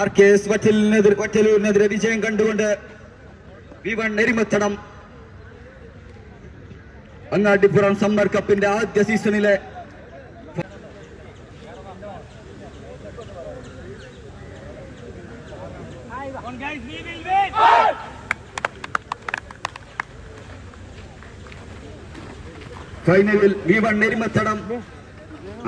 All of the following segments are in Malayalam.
RKS വറ്റലൂരിനെതിരെ വിജയം കണ്ടുകൊണ്ട് V1 നെരിമത്തടം അങ്ങാടിപ്പുറം സമ്മർ കപ്പിന്റെ ആദ്യ സീസണിലെ ഫൈനലിൽ V1 നെരിമത്തടം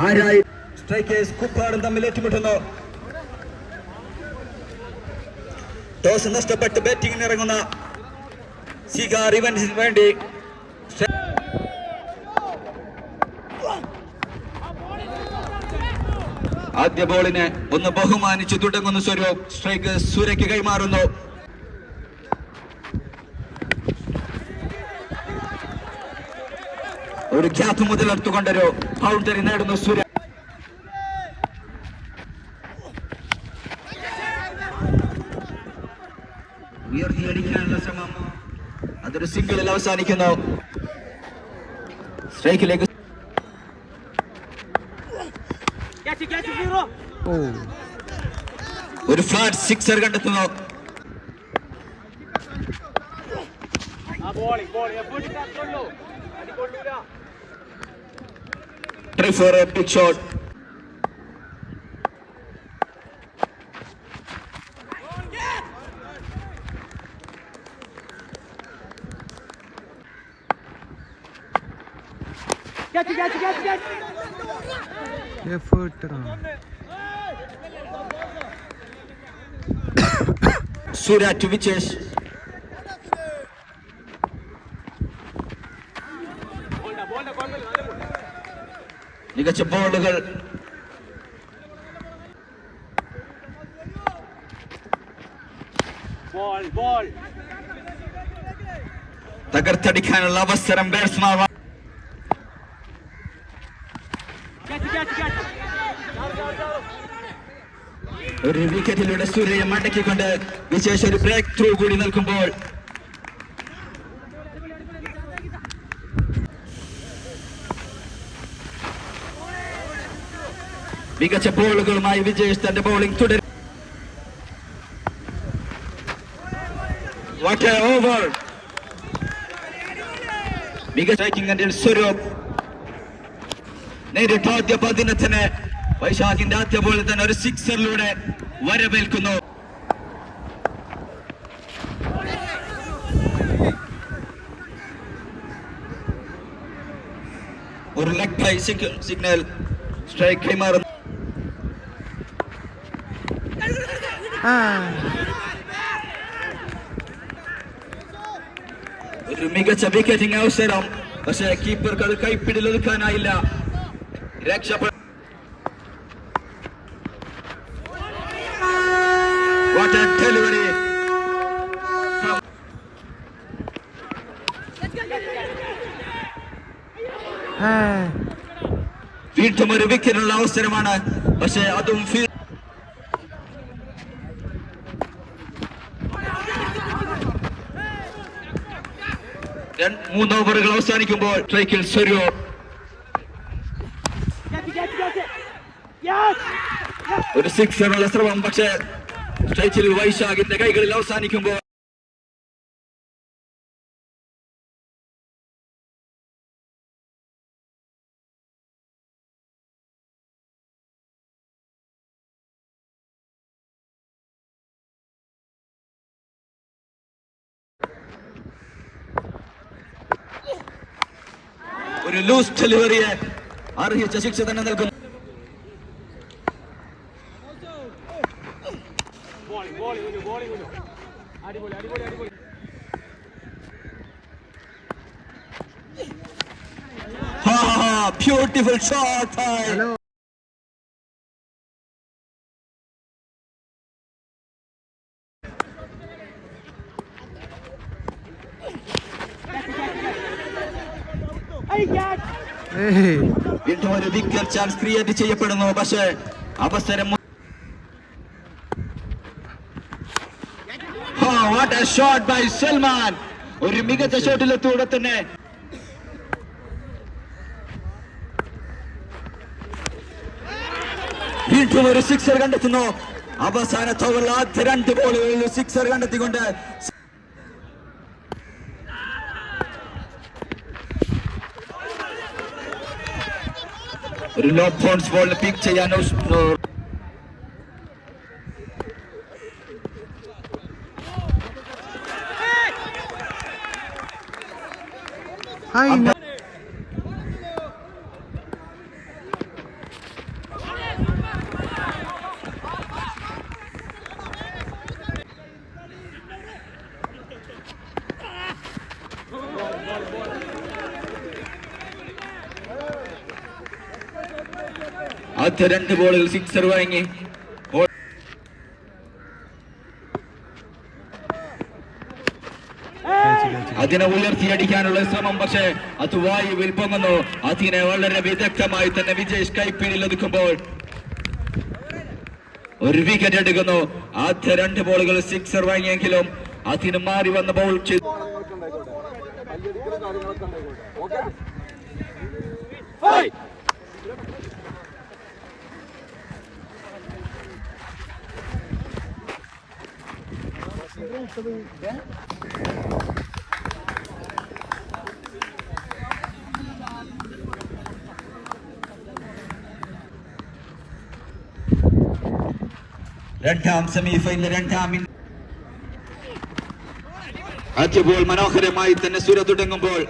ആരായി സ്ട്രൈക്കേഴ്സ് കുപ്പാടും തമ്മിൽ ഏറ്റുമുട്ടുന്നു. ടോസ് നഷ്ടപ്പെട്ട് ബാറ്റിംഗിന് ഇറങ്ങുന്ന സിഗാർ ഇവന്റ്സിന് വേണ്ടി ആദ്യ ബോളിനെ ഒന്ന് ബഹുമാനിച്ചു തുടങ്ങുന്ന സ്വരൂപ് സ്ട്രൈക്ക് സൂര്യക്ക് കൈമാറുന്നു. ഒരു ഗ്യാപ്പ് മുതലെടുത്തുകൊണ്ടൊരു ബൗണ്ടറി നേടുന്നു സൂര്യ. ഉയർത്തിയടിക്കാനുള്ള ശ്രമം അതൊരു സിംഗിളിൽ അവസാനിക്കുന്നു. സ്ട്രൈക്കിലേക്ക് ഒരു ഫ്ലാറ്റ് സിക്സർ കണ്ടെത്തുന്നു. Try for a big shot. Catch. Effort. Surya to Vichesh. മികച്ച ബോളുകൾ തകർത്തടിക്കാനുള്ള അവസരം ബാറ്റ്സ്മാൻ. ഒരു വിക്കറ്റിലൂടെ സൂര്യയെ മടക്കിക്കൊണ്ട് വിശേഷ ഒരു ബ്രേക്ക് ത്രൂ കൂടി നൽകുമ്പോൾ മികച്ച ബോളുകളുമായി വിജേഷ് തന്റെ ബോളിംഗ് തുടരും. What A over! മികച്ച സ്ട്രൈക്കിംഗ് സ്വരൂപ് നേരിട്ട് ആദ്യ പതിനത്തിന് വൈശാഖിന്റെ ആദ്യ ബോളിൽ തന്നെ ഒരു സിക്സറിലൂടെ വരവേൽക്കുന്നു. ഒരു ലെഗ് ബൈ സിഗ്നൽ സ്ട്രൈക്ക് കൈമാറുന്നു. ഒരു മികച്ച വിക്കറ്റിംഗ് അവസരം, പക്ഷേ കീപ്പർക്ക് അത് കൈപ്പിടിയിൽ ഒതുക്കാനായില്ല. രക്ഷപ്പെട്ട ഡെലിവറി വീണ്ടും ഒരു വിക്കറ്റിനുള്ള അവസരമാണ്, പക്ഷേ അതും 3 ഓവറുകൾ അവസാനിക്കുമ്പോൾ സ്ട്രൈക്കിൽ സ്വരൂപ് ഒരു സിക്സറുള്ള ശ്രമം, പക്ഷേ സ്ട്രൈക്കിൽ വൈശാഖിന്റെ കൈകളിൽ അവസാനിക്കുമ്പോൾ ഒരു ലൂസ് ഡെലിവറിയെ അർഹിച്ച ശിക്ഷ തന്നെ നൽകുന്നു. Beautiful shot. Hello. വീണ്ടും ഒരു വിക്കറ്റ് ചാൻസ് ക്രിയേറ്റ് ചെയ്യപ്പെടുന്നു, പക്ഷേ അവസരം what a shot by Salman. ഒരു മികച്ച ഷോട്ടിലെത്തൂടെ തന്നെ വീണ്ടും ഒരു സിക്സർ കണ്ടെത്തുന്നു. അവസാനത്തെ ഓവറിൽ ആദ്യ 2 ബോളുകളിൽ സിക്സർ കണ്ടെത്തിക്കൊണ്ട് ഒരു ലോ ബൗൺസ് ബോൾ പിക്ക് ചെയ്യാൻ ആദ്യ 2 ബോളുകൾ സിക്സർ വാങ്ങി അതിനെ ഉയർത്തിയടിക്കാനുള്ള ശ്രമം, പക്ഷേ അത് വായുവിൽ പൊങ്ങുന്നു. അതിനെ വളരെ വിദഗ്ധമായി തന്നെ വിജേഷ് കൈപ്പിടിയിൽ ഒതുക്കുമ്പോൾ ഒരു വിക്കറ്റ് എടുക്കുന്നു. ആദ്യ 2 ബോളുകൾ സിക്സർ വാങ്ങിയെങ്കിലും അതിന് മാറി വന്ന ബോൾ ചെയ്തു. രണ്ടാം സെമിഫൈനൽ ആദ്യ ബോൾ മനോഹരമായി തന്നെ സുര തുടങ്ങുമ്പോൾ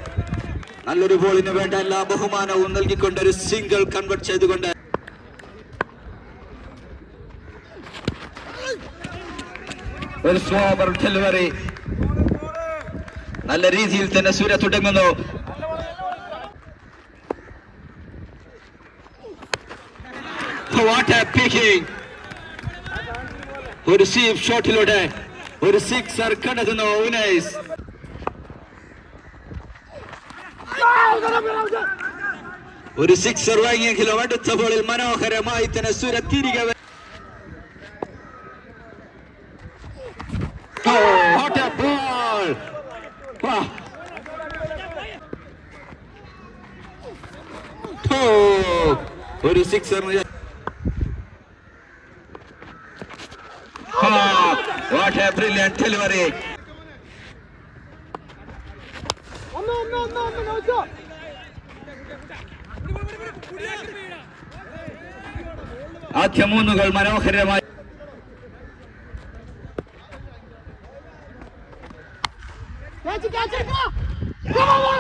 നല്ലൊരു ബോളിന് വേണ്ട എല്ലാ ബഹുമാനവും നൽകിക്കൊണ്ട് ഒരു സിംഗിൾ കൺവേർട്ട് ചെയ്തുകൊണ്ട് ഒരു സ്ലോവർ ഡെലിവറി നല്ല രീതിയിൽ തന്നെ സുര തുടങ്ങുന്നു. What a picking! ഒരു സീഫ് ഷോട്ടിലൂടെ ഒരു സിക്സർ കണ്ടെത്തുന്നു ഉനൈസ്. ഒരു സിക്സർ വാങ്ങിയെങ്കിലും അടുത്ത ബോളിൽ മനോഹരമായി തന്നെ സുര തിരികെ ഒരു സിക്സറിന് what a brilliant delivery. ആദ്യ 3 ഗോൾ മനോഹരമായി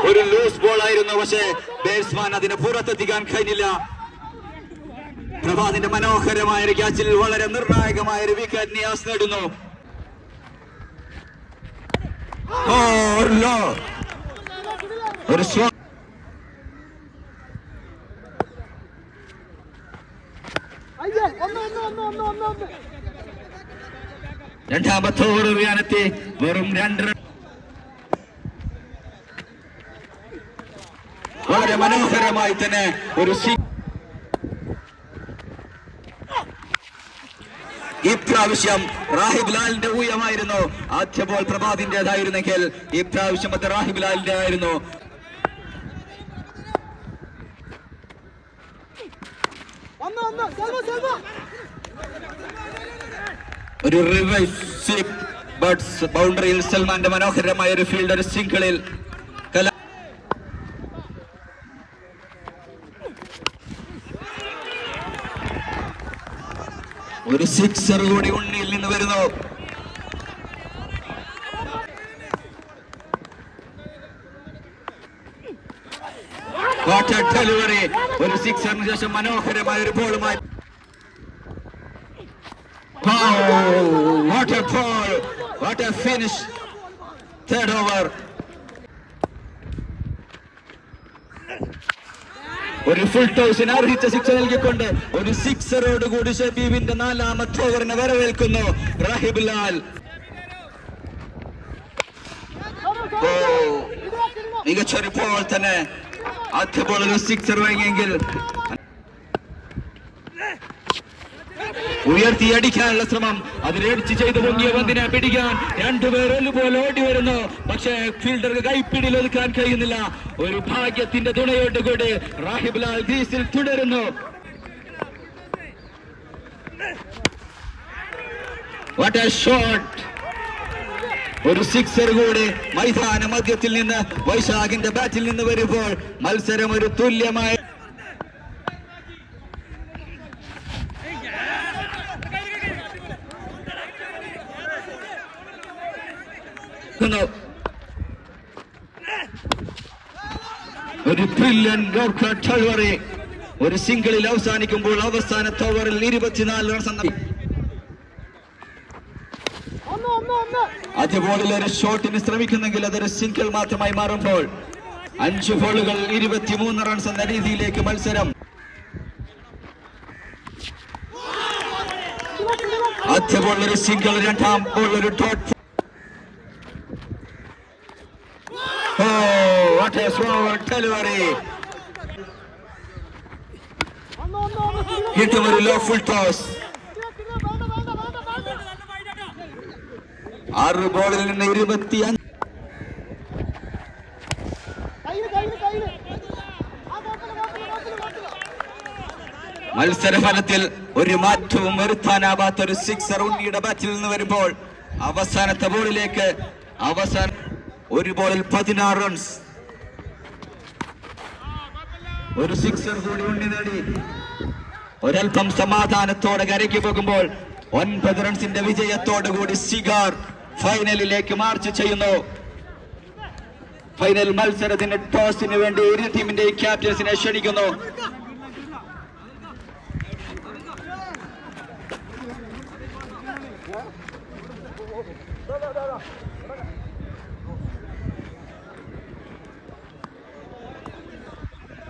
ഒരു ലൂസ് ബോൾ ആയിരുന്നു, പക്ഷേ ബാറ്റ്സ്മാൻ അതിനെ പുറത്തെത്തിക്കാൻ കഴിഞ്ഞില്ല. പ്രഭാതിന്റെ മനോഹരമായ ഒരു ക്യാച്ചിൽ വളരെ നിർണായകമായ ഒരു വിക്കറ്റ് നിയാസ് നേടുന്നു. രണ്ടാമത്തെ ഓവർ എറിയാനെത്തി വെറും 2 റൺ. വളരെ മനോഹരമായി തന്നെ ഒരു ഇപ്രാവശ്യം റാഹിബ് ലാലിന്റെ ഊയമായിരുന്നു. ആദ്യ ബോൾ പ്രഭാതിന്റേതായിരുന്നെങ്കിൽ ഇപ്രാവശ്യം അത് റാഹിബ് ലാലിന്റെ ആയിരുന്നു. ഒരു റിവേഴ്സ് സ്ലിപ്പ് ബട്ട്സ് ബൗണ്ടറിയിൽ സൽമാന്റെ മനോഹരമായ ഒരു ഫീൽഡർ സിംഗിളിൽ ഒരു സിക്സർ കൂടി ഉണ്ണിയിൽ നിന്ന് വരുന്നു. ഡെലിവറി ഒരു സിക്സറിന് ശേഷം മനോഹരമായ ഒരു ബോളുമായി what a ball, what a finish. Third over. ഒരു ഫുൾ ടോസിന് അർഹിച്ച സിക്സർ നൽകിക്കൊണ്ട് ഒരു സിക്സറോട് കൂടി ഷബീബിന്റെ 4ാമത്തെ ഓവറിനെ വരവേൽക്കുന്നു റാഹിബ് ലാൽ. മികച്ചൊരു ബോൾ തന്നെ. ആദ്യ ബോളിൽ സിക്സർ വാങ്ങിയെങ്കിൽ ഉയർത്തിയടിക്കാനുള്ള ശ്രമം, അതിലടിച്ച് ചെയ്ത് പൊങ്ങിയ പന്തിനെ പിടിക്കാൻ 2 പേർ ഒരുപോലെ ഓടി വരുന്നു. പക്ഷേ ഫീൽഡർക്ക് കൈപ്പിടിയിൽ ഒതുക്കാൻ കഴിയുന്നില്ല. ഒരു ഭാഗ്യത്തിന്റെ തുണയോടുകൂടി റാഹിബ് ലാൽ ക്രീസിൽ തുടരുന്നു. What A shot! ഒരു സിക്സർ കൂടി മൈതാന മധ്യത്തിൽ നിന്ന് വൈശാഖിന്റെ ബാറ്റിൽ നിന്ന് വരുമ്പോൾ മത്സരം ഒരു തുല്യമായ ഒരു ബ്രില്യൻ ഡെലിവറി. ഒരു സിംഗിളിൽ അവസാനിക്കുമ്പോൾ അവസാനത്തെ ഓവറിൽ 24 റൺസ്. ആദ്യ ബോളിൽ ഒരു ഷോട്ടിന് ശ്രമിക്കുന്നെങ്കിൽ അതൊരു സിംഗിൾ മാത്രമായി മാറുമ്പോൾ 5 ബോളുകൾ 23 റൺസ് എന്ന രീതിയിലേക്ക് മത്സരം. ആദ്യ ബോൾ ഒരു സിംഗിൾ, രണ്ടാം ബോൾ ഒരു ഡോട്ട്. ഡെലിവറി കിട്ടും. ഒരു ലോ ഫുൾ ടോസ്. 6 ബോളിൽ നിന്ന് 25. മത്സരഫലത്തിൽ ഒരു മാറ്റവും വരുത്താനാവാത്ത ഒരു സിക്സർ ഉണ്ണിയുടെ ബാറ്റിൽ നിന്ന് വരുമ്പോൾ അവസാനത്തെ ബോളിലേക്ക് ഒരു ബോളിൽ 16 റൺസ്. ഒരു സിക്സർ കൂടി ഉണ്ണി നേടി ഒരൽപ്പം സമാധാനത്തോടെ കരയ്ക്ക് പോകുമ്പോൾ 9 റൺസിന്റെ വിജയത്തോടുകൂടി സിഗാർ ഫൈനലിലേക്ക് മാർച്ച് ചെയ്യുന്നു. ഫൈനൽ മത്സരത്തിന് ടോസിന് വേണ്ടി ഇരു ടീമിന്റെയും ക്യാപ്റ്റൻസിനെ ക്ഷണിക്കുന്നു.